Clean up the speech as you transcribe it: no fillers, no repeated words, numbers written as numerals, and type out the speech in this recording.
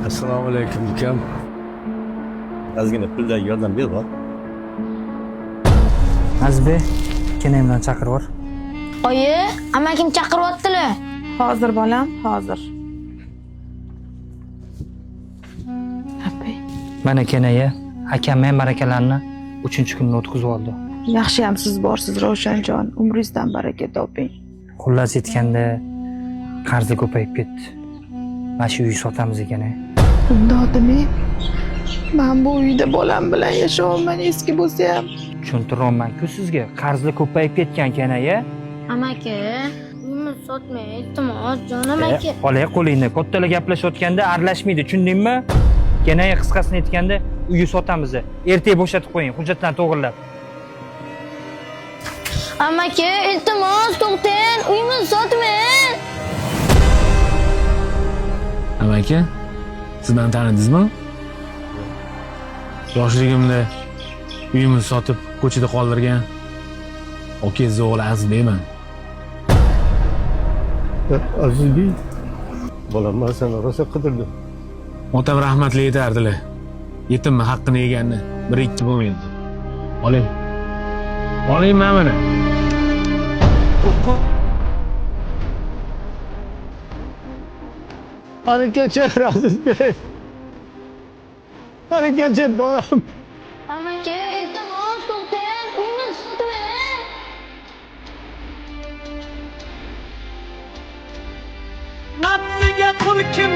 Assalomu alaykum ukam. Ozgina puldan yordam ber bor. Azizbek, kenang bilan chaqirib yubor. Oyi, amakim chaqiryaptilar. Hozir bolam, hozir. Abay, Mana kenayi akam men barakalarni 3-kunni o'tkazib oldi. yaxshiyam siz borsiz Ravshanjon. Umringizdan baraka toping. Xullas aytganda qarzi ko'payib ketdi. Mana shu uy sotamiz ekan. Undodimi? Men bu uyda bolam bilan yashayman, eski bo'lsa ham. Tushuntiryapman-ku sizga, qarzi ko'payib ketgan kenayi. Amaki, uyimiz sotmay, iltimos, jonim aka. Olay qo'lingni, kattalar gaplashayotganda aralashmaydi, tushundingmi? Kenayi qisqasini aytganda uyni sotamiz. Ertaga bo'shatib qo'ying, hujjatlarni to'g'rilab. Amaki, iltimos, to'xtang, uyimiz sotmang. Amaki, siz meni tanidingizmi? Yoshligimda uyimizni sotib ko'chada qoldirgan okangiz o'g'li Azizbekman. Azizbek, bolam men seni rosa qidirdim. Otam rahmatli aytardilar. Yetimni haqqini yeganni bir ikki bo'lmaydi. Oling. Oling mana. Hareketçi Azizbek. Hareketçi bolam. Amaki, iltimos, to'xtang, uyimiz sotmang. Nafsiga qul kim